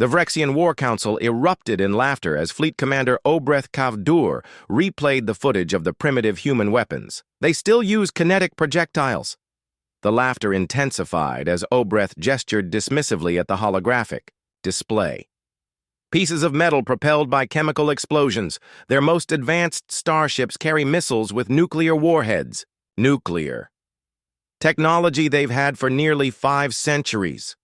The Vrexian War Council erupted in laughter as Fleet Commander Obreth Kavdur replayed the footage of the primitive human weapons. They still use kinetic projectiles. The laughter intensified as Obreth gestured dismissively at the holographic display. Pieces of metal propelled by chemical explosions. Their most advanced starships carry missiles with nuclear warheads. Nuclear. Technology they've had for nearly 5 centuries.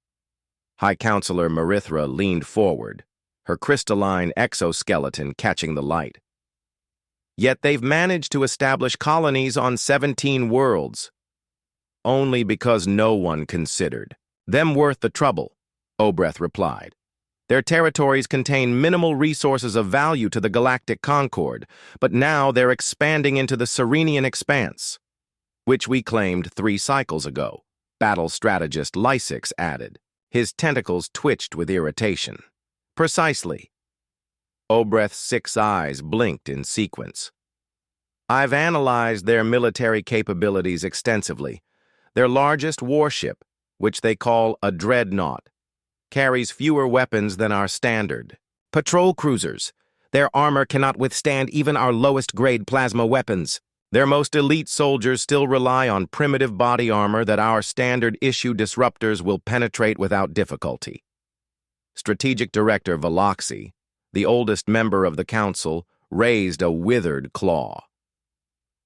High Counselor Marithra leaned forward, her crystalline exoskeleton catching the light. Yet they've managed to establish colonies on 17 worlds. Only because no one considered them worth the trouble, Obreth replied. Their territories contain minimal resources of value to the Galactic Concord, but now they're expanding into the Serenian expanse, which we claimed 3 cycles ago, battle strategist Lysix added. His tentacles twitched with irritation. Precisely. Obreth's 6 eyes blinked in sequence. I've analyzed their military capabilities extensively. Their largest warship, which they call a dreadnought, carries fewer weapons than our standard patrol cruisers. Their armor cannot withstand even our lowest-grade plasma weapons. Their most elite soldiers still rely on primitive body armor that our standard-issue disruptors will penetrate without difficulty. Strategic Director Veloxy, the oldest member of the Council, raised a withered claw.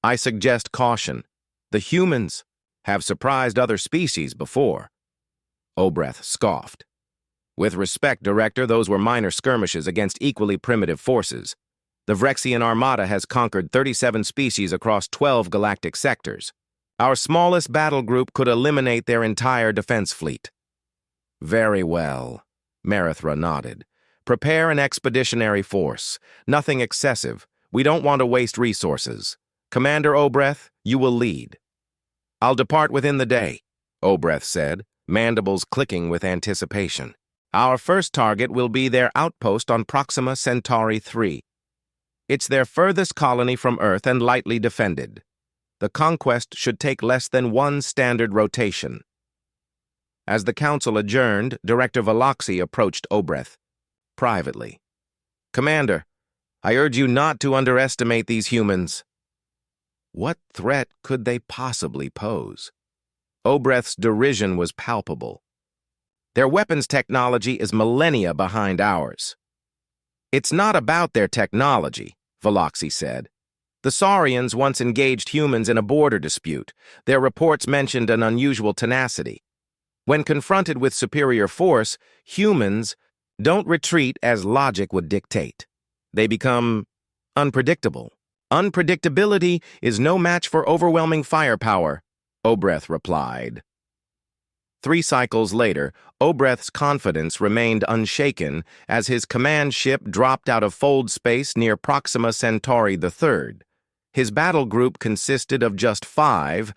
I suggest caution. The humans have surprised other species before. Obreth scoffed. With respect, Director, those were minor skirmishes against equally primitive forces. The Vrexian Armada has conquered 37 species across 12 galactic sectors. Our smallest battle group could eliminate their entire defense fleet. Very well, Marithra nodded. Prepare an expeditionary force. Nothing excessive. We don't want to waste resources. Commander Obreth, you will lead. I'll depart within the day, Obreth said, mandibles clicking with anticipation. Our first target will be their outpost on Proxima Centauri 3. It's their furthest colony from Earth and lightly defended. The conquest should take less than 1 standard rotation. As the council adjourned, Director Veloxy approached Obreth privately. Commander, I urge you not to underestimate these humans. What threat could they possibly pose? Obreth's derision was palpable. Their weapons technology is millennia behind ours. It's not about their technology, Veloxy said. The Saurians once engaged humans in a border dispute. Their reports mentioned an unusual tenacity. When confronted with superior force, humans don't retreat as logic would dictate. They become unpredictable. Unpredictability is no match for overwhelming firepower, Obreth replied. 3 cycles later, Obreth's confidence remained unshaken as his command ship dropped out of fold space near Proxima Centauri III. His battle group consisted of just 5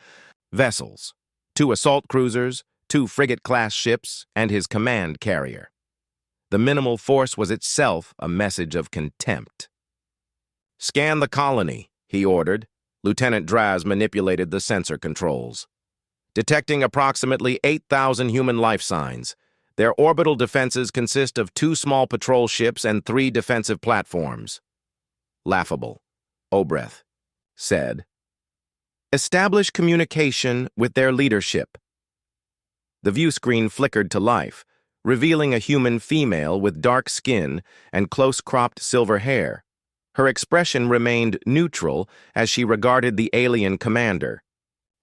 vessels, 2 assault cruisers, 2 frigate-class ships, and his command carrier. The minimal force was itself a message of contempt. Scan the colony, he ordered. Lieutenant Draz manipulated the sensor controls. Detecting approximately 8,000 human life signs. Their orbital defenses consist of 2 small patrol ships and 3 defensive platforms. Laughable, Obreth said. Establish communication with their leadership. The view screen flickered to life, revealing a human female with dark skin and close-cropped silver hair. Her expression remained neutral as she regarded the alien commander.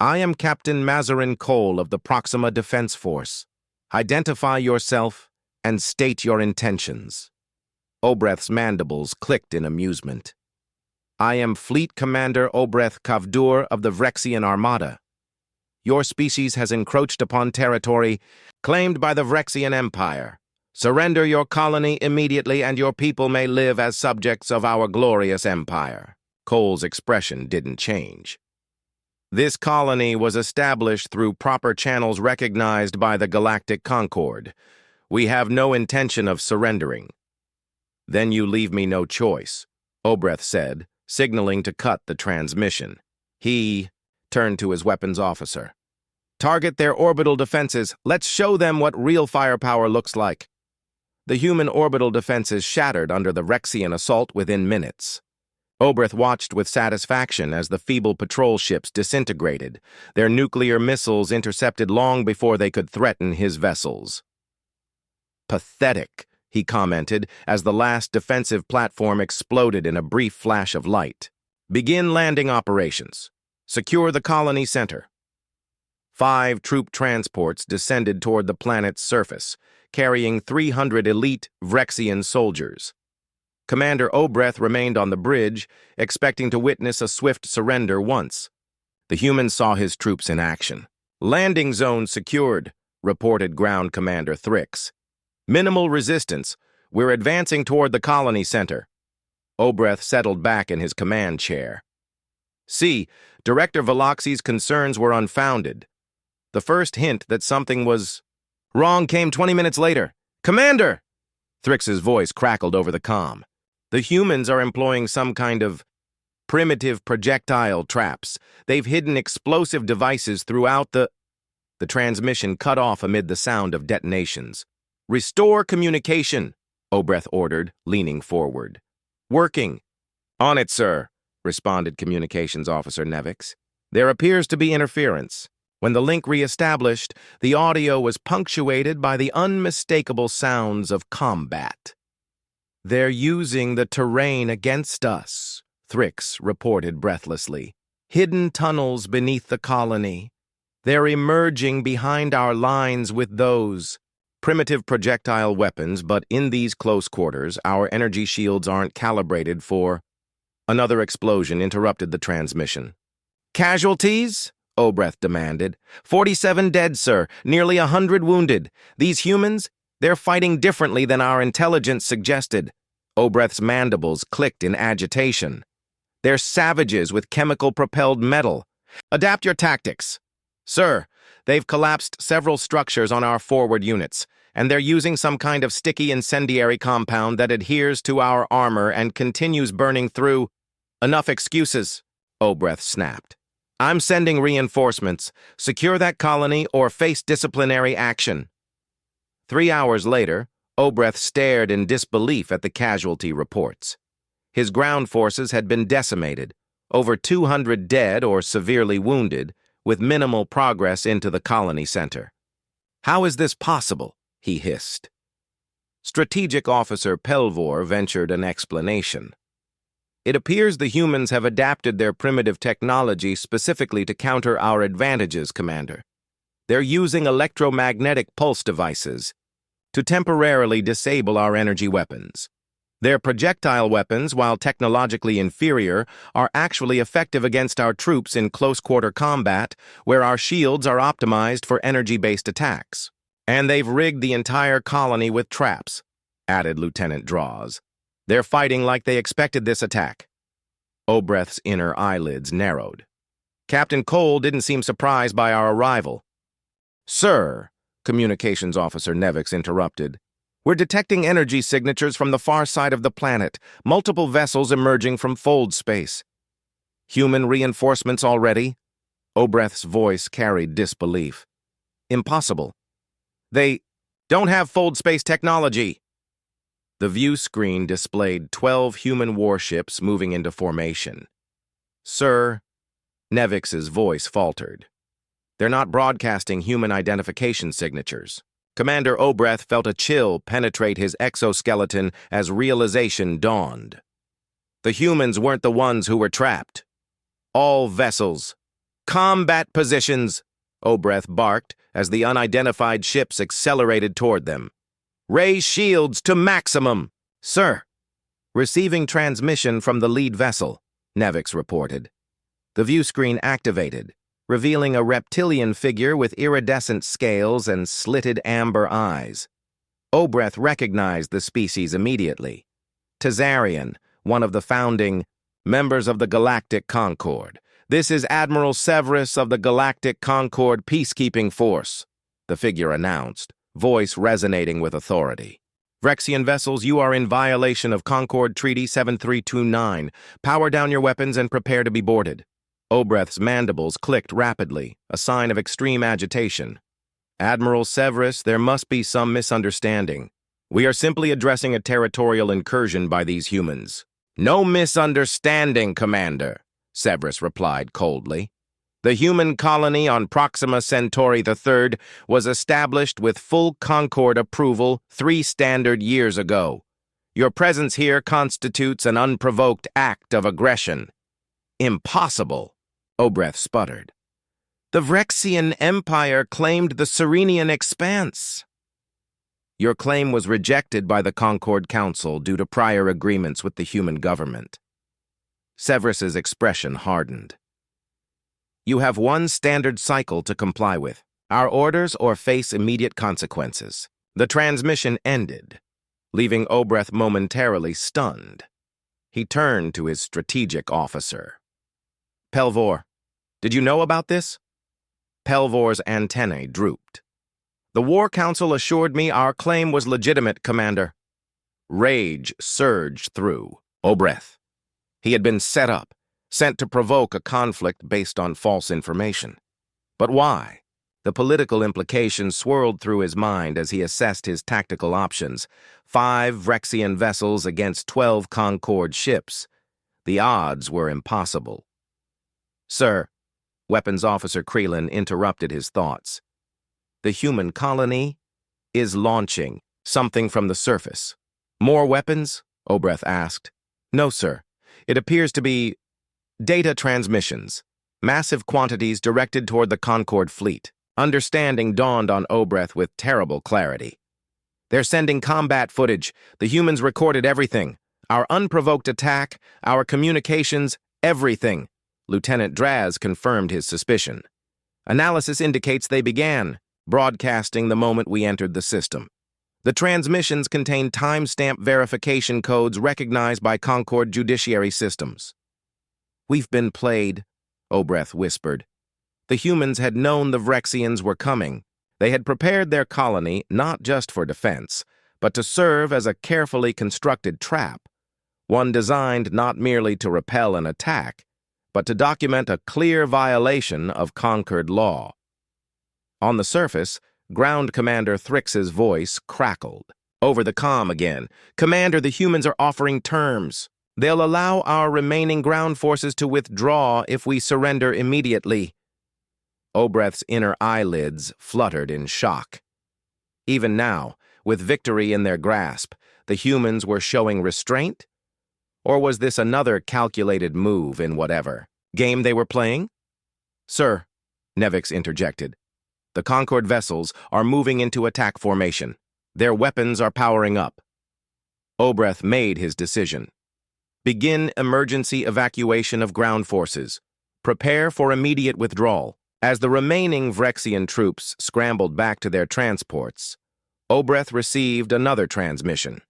I am Captain Mazarin Cole of the Proxima Defense Force. Identify yourself and state your intentions. Obreth's mandibles clicked in amusement. I am Fleet Commander Obreth Kavdur of the Vrexian Armada. Your species has encroached upon territory claimed by the Vrexian Empire. Surrender your colony immediately and your people may live as subjects of our glorious empire. Cole's expression didn't change. This colony was established through proper channels recognized by the Galactic Concord. We have no intention of surrendering. Then you leave me no choice, Obreth said, signaling to cut the transmission. He turned to his weapons officer. Target their orbital defenses. Let's show them what real firepower looks like. The human orbital defenses shattered under the Rexian assault within minutes. Obreth watched with satisfaction as the feeble patrol ships disintegrated, their nuclear missiles intercepted long before they could threaten his vessels. "Pathetic," he commented as the last defensive platform exploded in a brief flash of light. "Begin landing operations. Secure the colony center." 5 troop transports descended toward the planet's surface, carrying 300 elite Vrexian soldiers. Commander Obreth remained on the bridge, expecting to witness a swift surrender once. The humans saw his troops in action. "Landing zone secured," reported Ground Commander Thrix. "Minimal resistance. We're advancing toward the colony center." Obreth settled back in his command chair. See, Director Veloxi's concerns were unfounded. The first hint that something was wrong came 20 minutes later. "Commander!" Thrix's voice crackled over the comm. "The humans are employing some kind of primitive projectile traps. They've hidden explosive devices throughout the..." The transmission cut off amid the sound of detonations. "Restore communication," Obreth ordered, leaning forward. "Working." "On it, sir," responded Communications Officer Nevix. "There appears to be interference." When the link re-established, the audio was punctuated by the unmistakable sounds of combat. "They're using the terrain against us," Thrix reported breathlessly. "Hidden tunnels beneath the colony. They're emerging behind our lines with those primitive projectile weapons, but in these close quarters, our energy shields aren't calibrated for..." Another explosion interrupted the transmission. "Casualties?" Obreth demanded. 47 dead, sir. Nearly 100 wounded. These humans, they're fighting differently than our intelligence suggested." Obreth's mandibles clicked in agitation. "They're savages with chemical-propelled metal. Adapt your tactics." "Sir, they've collapsed several structures on our forward units, and they're using some kind of sticky incendiary compound that adheres to our armor and continues burning through..." "Enough excuses," Obreth snapped. "I'm sending reinforcements. Secure that colony or face disciplinary action." 3 hours later, Obreth stared in disbelief at the casualty reports. His ground forces had been decimated, over 200 dead or severely wounded, with minimal progress into the colony center. "How is this possible?" he hissed. Strategic Officer Pelvor ventured an explanation. "It appears the humans have adapted their primitive technology specifically to counter our advantages, Commander. They're using electromagnetic pulse devices to temporarily disable our energy weapons. Their projectile weapons, while technologically inferior, are actually effective against our troops in close-quarter combat, where our shields are optimized for energy-based attacks. And they've rigged the entire colony with traps," added Lieutenant Draws. "They're fighting like they expected this attack." Obreth's inner eyelids narrowed. Captain Cole didn't seem surprised by our arrival. "Sir," Communications Officer Nevix interrupted, "we're detecting energy signatures from the far side of the planet, multiple vessels emerging from fold space." "Human reinforcements already?" Obreth's voice carried disbelief. "Impossible. They don't have fold space technology." The view screen displayed 12 human warships moving into formation. "Sir," Nevix's voice faltered. "They're not broadcasting human identification signatures." Commander Obreth felt a chill penetrate his exoskeleton as realization dawned. The humans weren't the ones who were trapped. "All vessels. Combat positions," Obreth barked as the unidentified ships accelerated toward them. "Raise shields to maximum." "Sir." "Receiving transmission from the lead vessel," Nevix reported. The view screen activated, revealing a reptilian figure with iridescent scales and slitted amber eyes. Obreth recognized the species immediately. Tazarian, one of the founding members of the Galactic Concord. "This is Admiral Severus of the Galactic Concord Peacekeeping Force," the figure announced, voice resonating with authority. "Vrexian vessels, you are in violation of Concord Treaty 7329. Power down your weapons and prepare to be boarded." Obreth's mandibles clicked rapidly, a sign of extreme agitation. "Admiral Severus, there must be some misunderstanding." We are simply addressing a territorial incursion by these humans. No misunderstanding, Commander, Severus replied coldly. The human colony on Proxima Centauri III was established with full Concord approval 3 standard years ago. Your presence here constitutes an unprovoked act of aggression. Impossible, Obreth sputtered. The Vrexian Empire claimed the Serenian Expanse. Your claim was rejected by the Concord Council due to prior agreements with the human government. Severus's expression hardened. You have 1 standard cycle to comply with, our orders or face immediate consequences. The transmission ended, leaving Obreth momentarily stunned. He turned to his strategic officer. Pelvor, did you know about this? Pelvor's antennae drooped. The War Council assured me our claim was legitimate, Commander. Rage surged through Obreth. He had been set up, sent to provoke a conflict based on false information. But why? The political implications swirled through his mind as he assessed his tactical options. 5 Vrexian vessels against 12 Concord ships. The odds were impossible. Sir, Weapons Officer Creelan interrupted his thoughts. The human colony is launching something from the surface. More weapons? Obreth asked. No, sir. It appears to be data transmissions, massive quantities directed toward the Concord fleet. Understanding dawned on Obreth with terrible clarity. They're sending combat footage. The humans recorded everything. Our unprovoked attack, our communications, everything. Lieutenant Draz confirmed his suspicion. Analysis indicates they began broadcasting the moment we entered the system. The transmissions contain timestamp verification codes recognized by Concord judiciary systems. We've been played, Obreth whispered. The humans had known the Vrexians were coming. They had prepared their colony not just for defense, but to serve as a carefully constructed trap, one designed not merely to repel an attack, but to document a clear violation of Concord law. On the surface, Ground Commander Thrix's voice crackled. Over the comm again. Commander, the humans are offering terms. They'll allow our remaining ground forces to withdraw if we surrender immediately. Obreth's inner eyelids fluttered in shock. Even now, with victory in their grasp, the humans were showing restraint? Or was this another calculated move in whatever game they were playing? Sir, Nevix interjected. The Concord vessels are moving into attack formation. Their weapons are powering up. Obreth made his decision. Begin emergency evacuation of ground forces. Prepare for immediate withdrawal. As the remaining Vrexian troops scrambled back to their transports, Obreth received another transmission,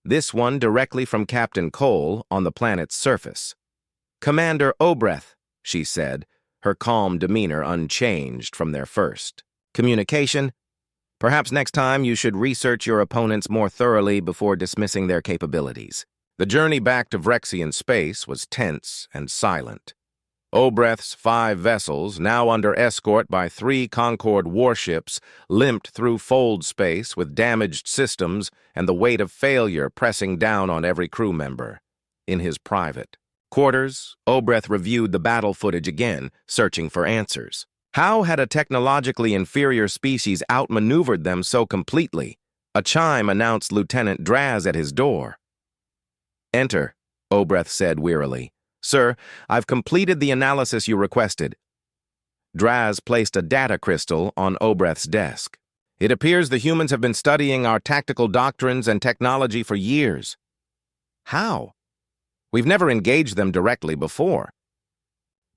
this one directly from Captain Cole on the planet's surface. Commander Obreth, she said, her calm demeanor unchanged from their first. Communication? Perhaps next time you should research your opponents more thoroughly before dismissing their capabilities. The journey back to Vrexian space was tense and silent. Obreth's 5 vessels, now under escort by 3 Concord warships, limped through fold space with damaged systems and the weight of failure pressing down on every crew member. In his private quarters, Obreth reviewed the battle footage again, searching for answers. How had a technologically inferior species outmaneuvered them so completely? A chime announced Lieutenant Draz at his door. Enter, Obreth said wearily. Sir, I've completed the analysis you requested. Draz placed a data crystal on Obreth's desk. It appears the humans have been studying our tactical doctrines and technology for years. How? We've never engaged them directly before.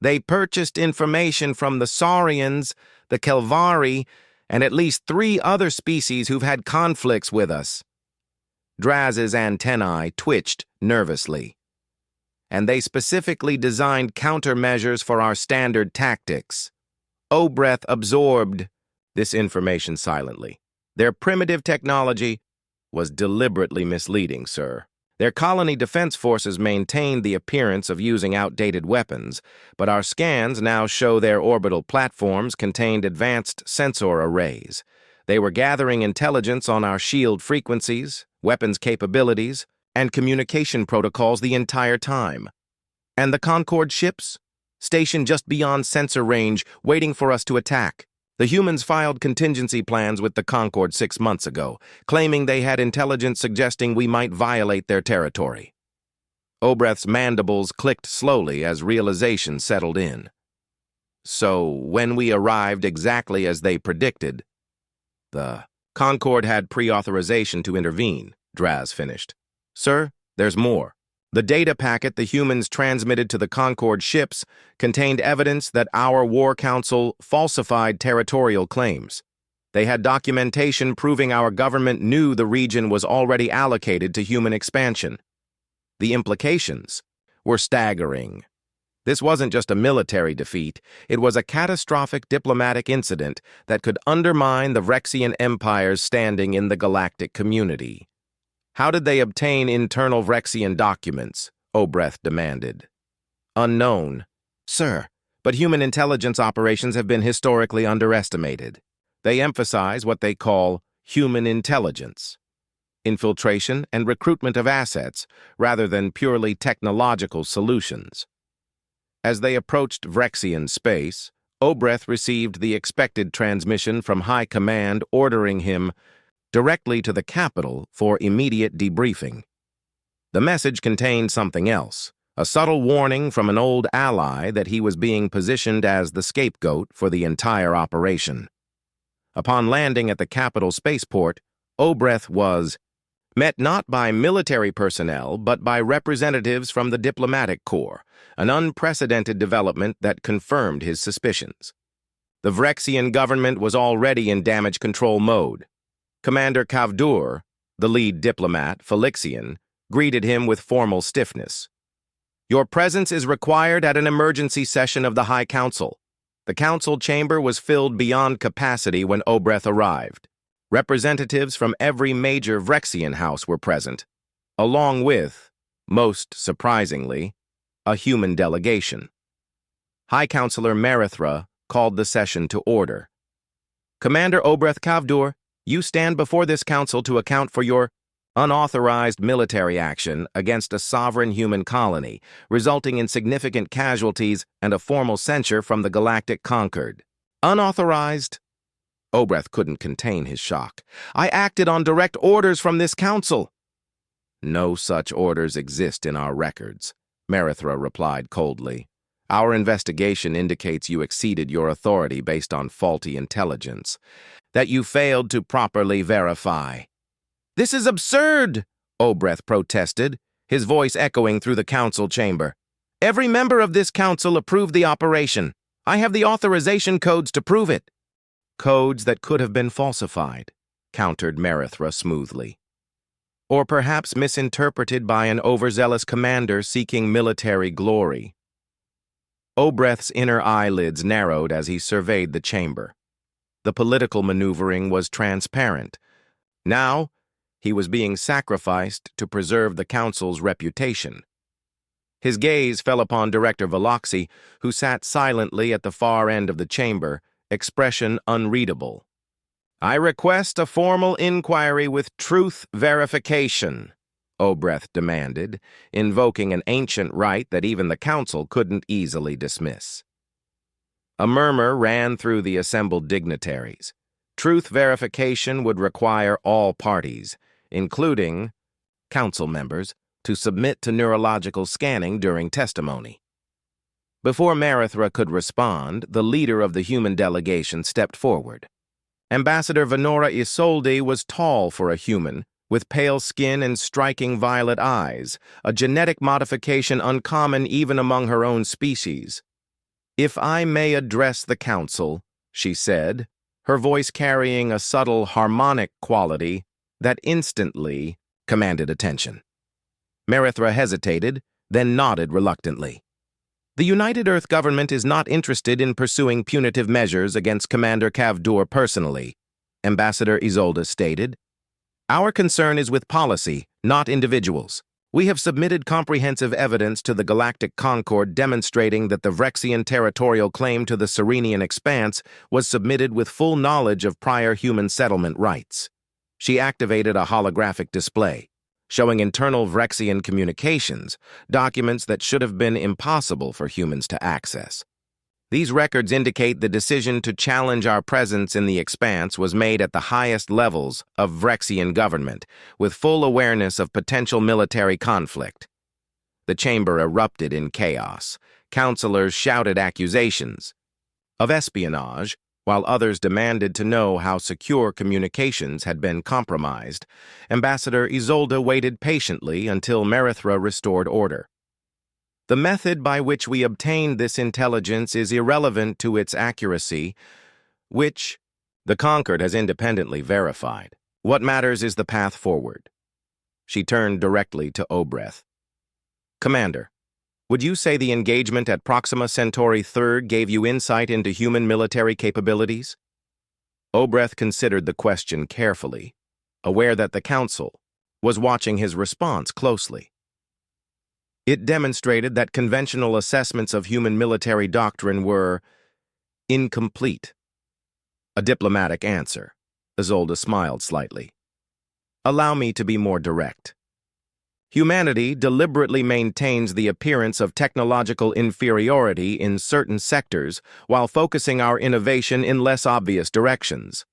They purchased information from the Saurians, the Kelvari, and at least 3 other species who've had conflicts with us. Draz's antennae twitched nervously. And they specifically designed countermeasures for our standard tactics. Obreth absorbed this information silently. Their primitive technology was deliberately misleading, sir. Their colony defense forces maintained the appearance of using outdated weapons, but our scans now show their orbital platforms contained advanced sensor arrays. They were gathering intelligence on our shield frequencies, weapons capabilities, and communication protocols the entire time. And the Concorde ships? Stationed just beyond sensor range, waiting for us to attack. The humans filed contingency plans with the Concorde 6 months ago, claiming they had intelligence suggesting we might violate their territory. Obreth's mandibles clicked slowly as realization settled in. So, when we arrived exactly as they predicted, the Concorde had pre-authorization to intervene, Draz finished. Sir, there's more. The data packet the humans transmitted to the Concorde ships contained evidence that our War Council falsified territorial claims. They had documentation proving our government knew the region was already allocated to human expansion. The implications were staggering. This wasn't just a military defeat, it was a catastrophic diplomatic incident that could undermine the Vrexian Empire's standing in the galactic community. How did they obtain internal Vrexian documents? Obreth demanded. Unknown. Sir, but human intelligence operations have been historically underestimated. They emphasize what they call human intelligence. Infiltration and recruitment of assets, rather than purely technological solutions. As they approached Vrexian space, Obreth received the expected transmission from High Command ordering him directly to the capital for immediate debriefing. The message contained something else, a subtle warning from an old ally that he was being positioned as the scapegoat for the entire operation. Upon landing at the capital spaceport, Obreth was met not by military personnel but by representatives from the diplomatic corps, an unprecedented development that confirmed his suspicions. The Vrexian government was already in damage control mode. Commander Kavdur, the lead diplomat, Felixian, greeted him with formal stiffness. Your presence is required at an emergency session of the High Council. The council chamber was filled beyond capacity when Obreth arrived. Representatives from every major Vrexian house were present, along with, most surprisingly, a human delegation. High Counselor Marithra called the session to order. Commander Obreth Kavdur, you stand before this council to account for your unauthorized military action against a sovereign human colony, resulting in significant casualties and a formal censure from the Galactic Concord. Unauthorized? Obreth couldn't contain his shock. I acted on direct orders from this council. No such orders exist in our records, Marithra replied coldly. Our investigation indicates you exceeded your authority based on faulty intelligence, that you failed to properly verify. This is absurd, Obreth protested, his voice echoing through the council chamber. Every member of this council approved the operation. I have the authorization codes to prove it. Codes that could have been falsified, countered Marithra smoothly. Or perhaps misinterpreted by an overzealous commander seeking military glory. Obreth's inner eyelids narrowed as he surveyed the chamber. The political maneuvering was transparent. Now, he was being sacrificed to preserve the council's reputation. His gaze fell upon Director Veloxi, who sat silently at the far end of the chamber, expression unreadable. I request a formal inquiry with truth verification, Obreth demanded, invoking an ancient right that even the council couldn't easily dismiss. A murmur ran through the assembled dignitaries. Truth verification would require all parties, including council members, to submit to neurological scanning during testimony. Before Marithra could respond, the leader of the human delegation stepped forward. Ambassador Venora Isolde was tall for a human, with pale skin and striking violet eyes, a genetic modification uncommon even among her own species. If I may address the council, she said, her voice carrying a subtle harmonic quality that instantly commanded attention. Marithra hesitated, then nodded reluctantly. The United Earth government is not interested in pursuing punitive measures against Commander Kavdur personally, Ambassador Isolde stated. Our concern is with policy, not individuals. We have submitted comprehensive evidence to the Galactic Concord demonstrating that the Vrexian territorial claim to the Serenian expanse was submitted with full knowledge of prior human settlement rights. She activated a holographic display, showing internal Vrexian communications, documents that should have been impossible for humans to access. These records indicate the decision to challenge our presence in the expanse was made at the highest levels of Vrexian government, with full awareness of potential military conflict. The chamber erupted in chaos. Counselors shouted accusations of espionage, while others demanded to know how secure communications had been compromised. Ambassador Isolde waited patiently until Merithra restored order. The method by which we obtained this intelligence is irrelevant to its accuracy, which the Concord has independently verified. What matters is the path forward. She turned directly to Obreth. Commander, would you say the engagement at Proxima Centauri III gave you insight into human military capabilities? Obreth considered the question carefully, aware that the Council was watching his response closely. It demonstrated that conventional assessments of human military doctrine were incomplete. A diplomatic answer. Isolde smiled slightly. Allow me to be more direct. Humanity deliberately maintains the appearance of technological inferiority in certain sectors while focusing our innovation in less obvious directions.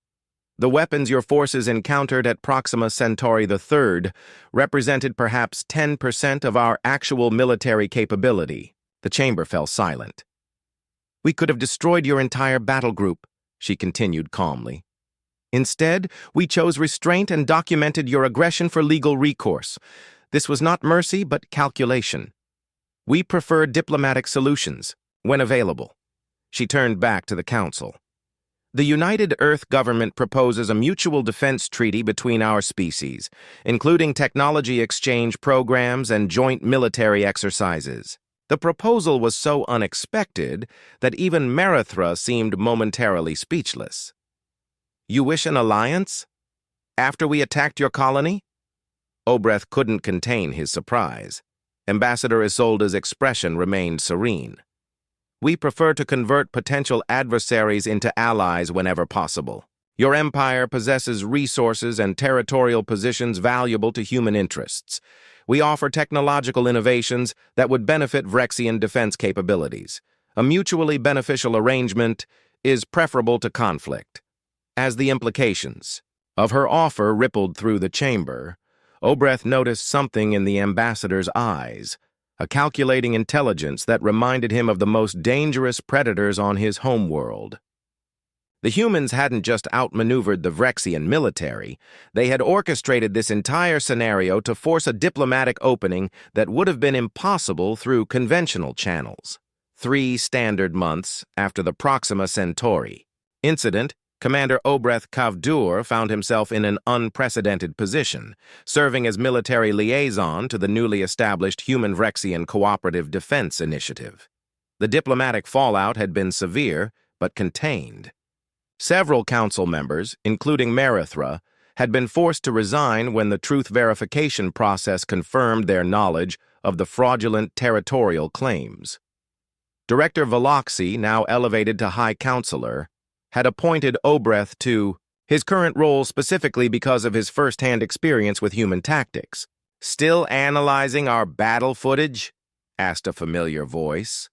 The weapons your forces encountered at Proxima Centauri III represented perhaps 10% of our actual military capability. The chamber fell silent. We could have destroyed your entire battle group, she continued calmly. Instead, we chose restraint and documented your aggression for legal recourse. This was not mercy, but calculation. We prefer diplomatic solutions, when available. She turned back to the Council. The United Earth government proposes a mutual defense treaty between our species, including technology exchange programs and joint military exercises. The proposal was so unexpected that even Merithra seemed momentarily speechless. You wish an alliance? After we attacked your colony? Obreth couldn't contain his surprise. Ambassador Isolde's expression remained serene. We prefer to convert potential adversaries into allies whenever possible. Your empire possesses resources and territorial positions valuable to human interests. We offer technological innovations that would benefit Vrexian defense capabilities. A mutually beneficial arrangement is preferable to conflict. As the implications of her offer rippled through the chamber, Obreth noticed something in the ambassador's eyes, a calculating intelligence that reminded him of the most dangerous predators on his homeworld. The humans hadn't just outmaneuvered the Vrexian military, they had orchestrated this entire scenario to force a diplomatic opening that would have been impossible through conventional channels. 3 standard months after the Proxima Centauri incident, Commander Obreth Kavdur found himself in an unprecedented position, serving as military liaison to the newly established Human-Vrexian Cooperative Defense Initiative. The diplomatic fallout had been severe, but contained. Several council members, including Merithra, had been forced to resign when the truth verification process confirmed their knowledge of the fraudulent territorial claims. Director Veloxy, now elevated to High Counselor, had appointed Obreth to his current role specifically because of his first-hand experience with human tactics. Still analyzing our battle footage? Asked a familiar voice.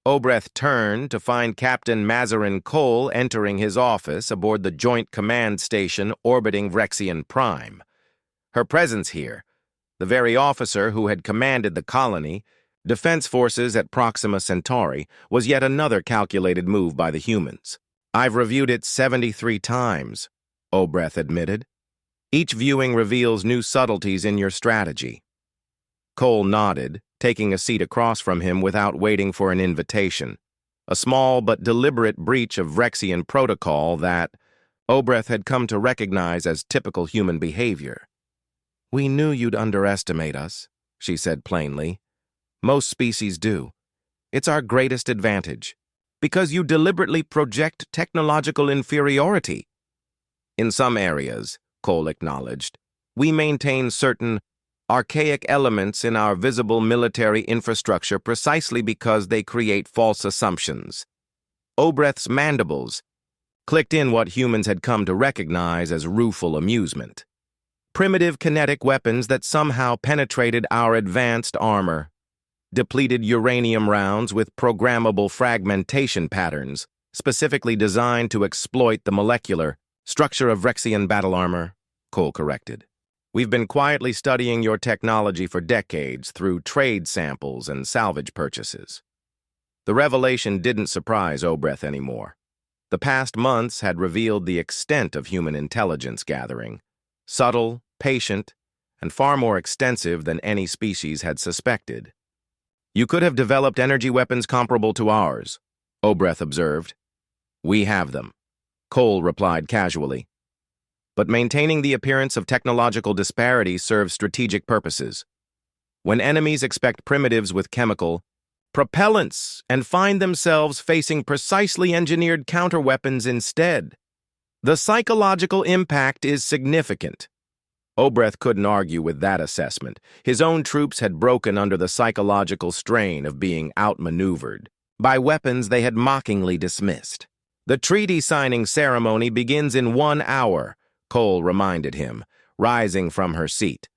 Obreth turned to find Captain Mazarin Cole entering his office aboard the Joint Command Station orbiting Vrexian Prime. Her presence here, the very officer who had commanded the colony, defense forces at Proxima Centauri, was yet another calculated move by the humans. I've reviewed it 73 times, Obreth admitted. Each viewing reveals new subtleties in your strategy. Cole nodded, taking a seat across from him without waiting for an invitation. A small but deliberate breach of Vrexian protocol that Obreth had come to recognize as typical human behavior. We knew you'd underestimate us, she said plainly. Most species do. It's our greatest advantage. Because you deliberately project technological inferiority. In some areas, Cole acknowledged, we maintain certain archaic elements in our visible military infrastructure precisely because they create false assumptions. Obreth's mandibles clicked in what humans had come to recognize as rueful amusement. Primitive kinetic weapons that somehow penetrated our advanced armor. Depleted uranium rounds with programmable fragmentation patterns, specifically designed to exploit the molecular structure of Rexian battle armor, Cole corrected. We've been quietly studying your technology for decades through trade samples and salvage purchases. The revelation didn't surprise Obreth anymore. The past months had revealed the extent of human intelligence gathering, subtle, patient, and far more extensive than any species had suspected. You could have developed energy weapons comparable to ours, Obreth observed. We have them, Cole replied casually. But maintaining the appearance of technological disparity serves strategic purposes. When enemies expect primitives with chemical propellants and find themselves facing precisely engineered counterweapons instead, the psychological impact is significant. Obreth couldn't argue with that assessment. His own troops had broken under the psychological strain of being outmaneuvered by weapons they had mockingly dismissed. The treaty signing ceremony begins in 1 hour, Cole reminded him, rising from her seat.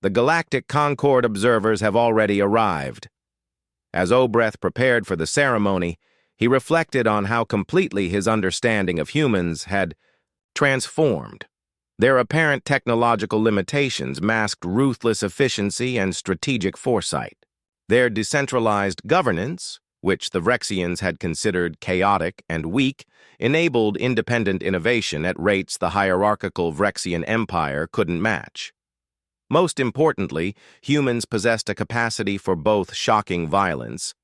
The Galactic Concord observers have already arrived. As Obreth prepared for the ceremony, he reflected on how completely his understanding of humans had transformed. Their apparent technological limitations masked ruthless efficiency and strategic foresight. Their decentralized governance, which the Vrexians had considered chaotic and weak, enabled independent innovation at rates the hierarchical Vrexian Empire couldn't match. Most importantly, humans possessed a capacity for both shocking violence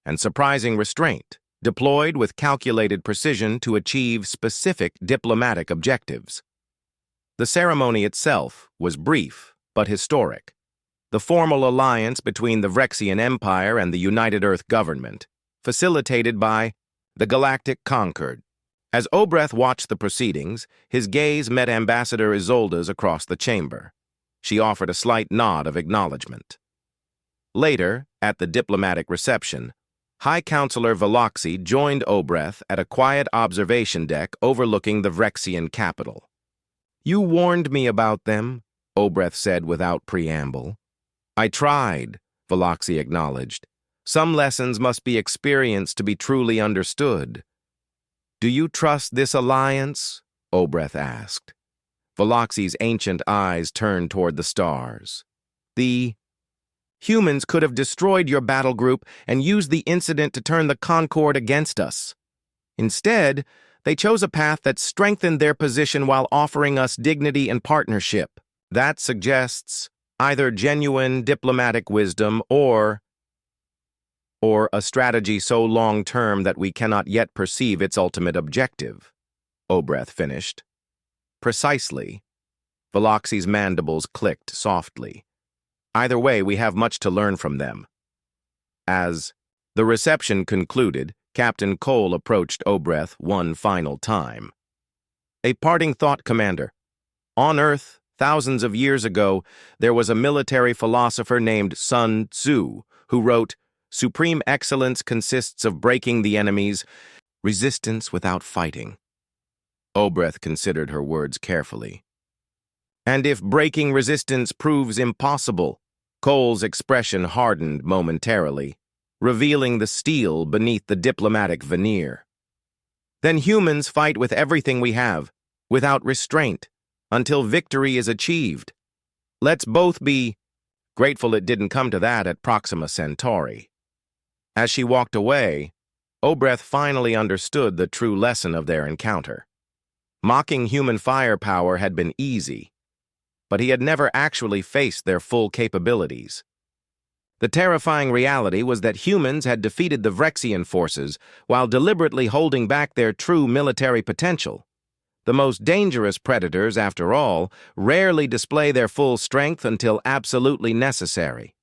and surprising restraint, deployed with calculated precision to achieve specific diplomatic objectives. The ceremony itself was brief but historic. The formal alliance between the Vrexian Empire and the United Earth government, facilitated by the Galactic Concord. As Obreth watched the proceedings, his gaze met Ambassador Isolde's across the chamber. She offered a slight nod of acknowledgement. Later, at the diplomatic reception, High Counselor Veloxi joined Obreth at a quiet observation deck overlooking the Vrexian capital. "You warned me about them," Obreth said without preamble. "I tried," Veloxi acknowledged. "Some lessons must be experienced to be truly understood." "Do you trust this alliance?" Obreth asked. Veloxi's ancient eyes turned toward the stars. "The humans could have destroyed your battle group and used the incident to turn the Concord against us. Instead, they chose a path that strengthened their position while offering us dignity and partnership. That suggests either genuine diplomatic wisdom or a strategy so long-term that we cannot yet perceive its ultimate objective," Obreth finished. "Precisely." Veloxi's mandibles clicked softly. "Either way, we have much to learn from them." As the reception concluded, Captain Cole approached Obreth one final time. "A parting thought, Commander. On Earth, thousands of years ago, there was a military philosopher named Sun Tzu who wrote, 'Supreme excellence consists of breaking the enemy's resistance without fighting.'" Obreth considered her words carefully. "And if breaking resistance proves impossible," Cole's expression hardened momentarily, revealing the steel beneath the diplomatic veneer, "then humans fight with everything we have, without restraint, until victory is achieved. Let's both be grateful it didn't come to that at Proxima Centauri." As she walked away, Obreth finally understood the true lesson of their encounter. Mocking human firepower had been easy, but he had never actually faced their full capabilities. The terrifying reality was that humans had defeated the Vrexian forces while deliberately holding back their true military potential. The most dangerous predators, after all, rarely display their full strength until absolutely necessary.